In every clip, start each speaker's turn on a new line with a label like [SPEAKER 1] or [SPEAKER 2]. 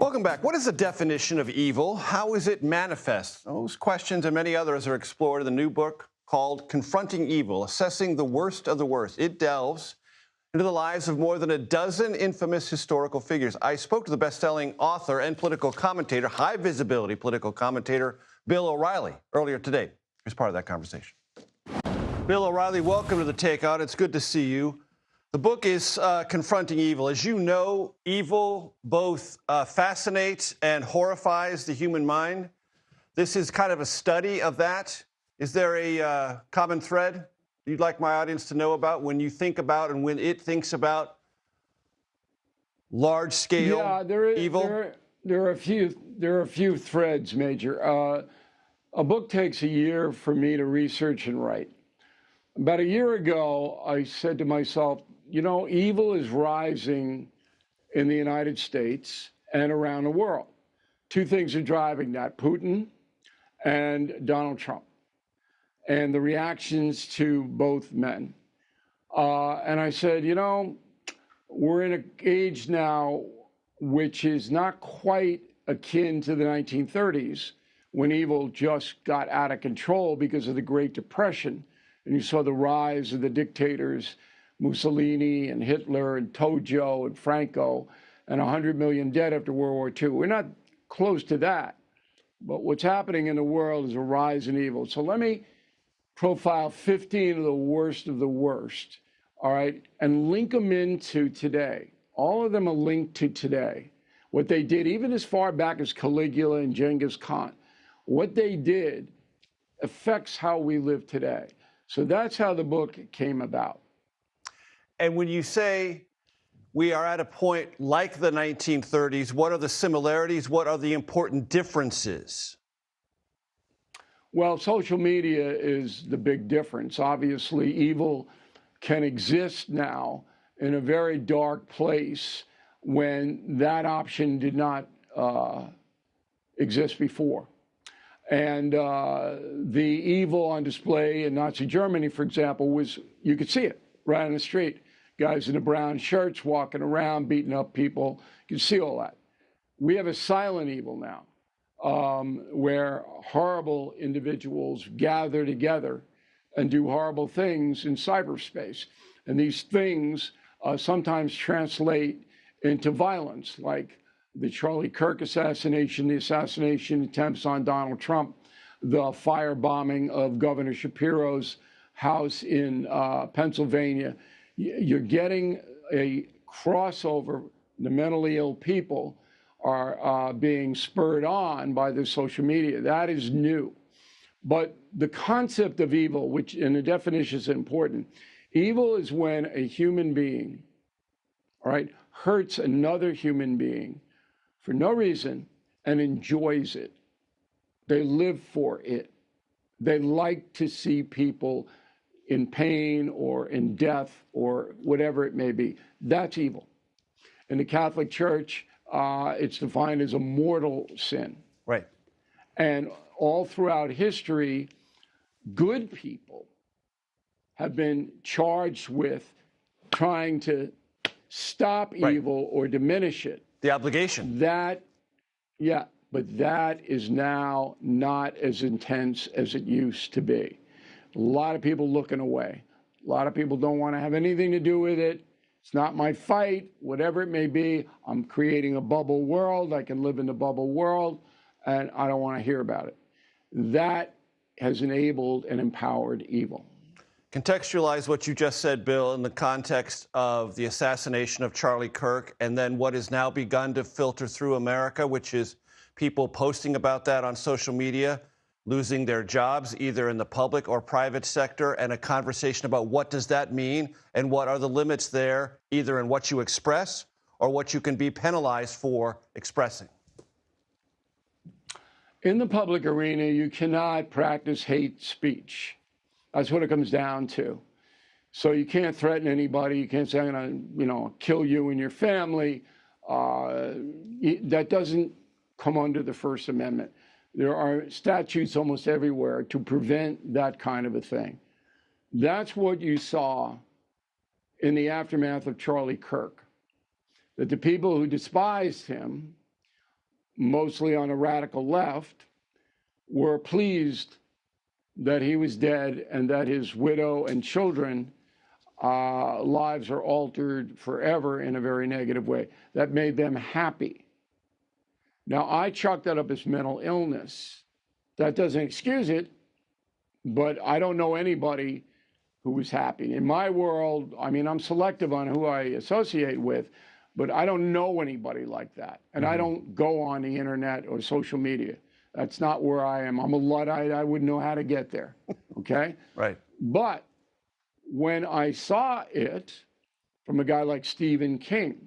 [SPEAKER 1] Welcome back. What is the definition of evil? How is it manifest? Those questions and many others are explored in the new book called Confronting Evil, Assessing the Worst of the Worst. It delves into the lives of more than a dozen infamous historical figures. I spoke to the best-selling author and political commentator, high-visibility political commentator, Bill O'Reilly, earlier today. Here's part of that conversation. Bill O'Reilly, welcome to the Takeout. It's good to see you. The book is Confronting Evil. As you know, evil both fascinates and horrifies the human mind. This is kind of a study of that. Is there a common thread you'd like my audience to know about when you think about and when it thinks about large-scale evil?
[SPEAKER 2] There are a few threads, Major. A book takes a year for me to research and write. About a year ago, I said to myself, you know, evil is rising in the United States and around the world. Two things are driving that: Putin and Donald Trump, and the reactions to both men. And I said, you know, we're in an age now which is not quite akin to the 1930s, when evil just got out of control because of the Great Depression. And you saw the rise of the dictators, Mussolini and Hitler and Tojo and Franco, and 100 million dead after World War II. We're not close to that. But what's happening in the world is a rise in evil. So let me profile 15 of the worst, all right, and link them into today. All of them are linked to today. What they did, even as far back as Caligula and Genghis Khan, what they did affects how we live today. So that's how the book came about.
[SPEAKER 1] And when you say we are at a point like the 1930s, what are the similarities? What are the important differences?
[SPEAKER 2] Well, social media is the big difference. Obviously, evil can exist now in a very dark place when that option did not exist before. And the evil on display in Nazi Germany, for example, was, you could see it right on the street. Guys in the brown shirts walking around, beating up people. You can see all that. We have a silent evil now, where horrible individuals gather together and do horrible things in cyberspace. And these things sometimes translate into violence, like the Charlie Kirk assassination, the assassination attempts on Donald Trump, the firebombing of Governor Shapiro's house in Pennsylvania. You're getting a crossover. The mentally ill people are being spurred on by the social media. That is new. But the concept of evil, which in the definition is important, evil is when a human being, all right, hurts another human being for no reason and enjoys it. They live for it. They like to see people in pain or in death or whatever it may be. That's evil. In the Catholic Church, it's defined as a mortal sin.
[SPEAKER 1] Right.
[SPEAKER 2] And all throughout history, good people have been charged with trying to stop evil or diminish it.
[SPEAKER 1] The obligation.
[SPEAKER 2] But that is now not as intense as it used to be. A lot of people looking away. A lot of people don't want to have anything to do with it. It's not my fight, whatever it may be. I'm creating a bubble world. I can live in the bubble world, and I don't want to hear about it. That has enabled and empowered evil.
[SPEAKER 1] Contextualize what you just said, Bill, in the context of the assassination of Charlie Kirk and then what has now begun to filter through America, which is people posting about that on social media, losing their jobs either in the public or private sector, and a conversation about what does that mean and what are the limits there, either in what you express or what you can be penalized for expressing.
[SPEAKER 2] In the public arena, you cannot practice hate speech. That's what it comes down to. So you can't threaten anybody. You can't say, I'm going to, kill you and your family. That doesn't come under the First Amendment. There are statutes almost everywhere to prevent that kind of a thing. That's what you saw in the aftermath of Charlie Kirk, that the people who despised him mostly on the radical left, were pleased that he was dead and that his widow and children lives are altered forever in a very negative way. That made them happy. Now, I chalk that up as mental illness. That doesn't excuse it, but I don't know anybody who was happy. In my world, I mean, I'm selective on who I associate with, but I don't know anybody like that. And I don't go on the internet or social media. That's not where I am. I'm a Luddite. I wouldn't know how to get there, okay?
[SPEAKER 1] Right.
[SPEAKER 2] But when I saw it from a guy like Stephen King,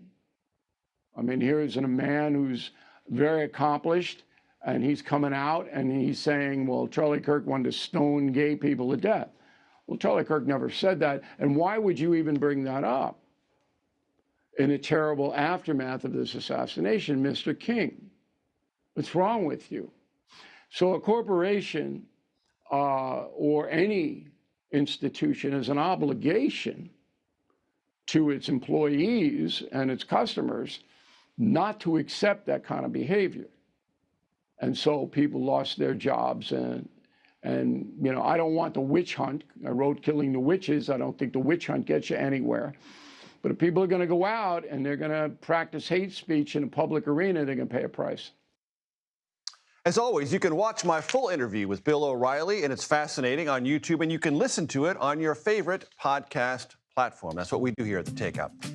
[SPEAKER 2] I mean, here's a man who's very accomplished, and he's coming out and he's saying, well, Charlie Kirk wanted to stone gay people to death. Well, Charlie Kirk never said that. And why would you even bring that up in a terrible aftermath of this assassination, Mr. King? What's wrong with you? So a corporation or any institution has an obligation to its employees and its customers not to accept that kind of behavior. And so people lost their jobs. And you know, I don't want the witch hunt. I wrote Killing the Witches. I don't think the witch hunt gets you anywhere. But if people are going to go out and they're going to practice hate speech in a public arena, they're going to pay a price.
[SPEAKER 1] As always, you can watch my full interview with Bill O'Reilly, and it's fascinating, on YouTube, and you can listen to it on your favorite podcast platform. That's what we do here at The Takeout.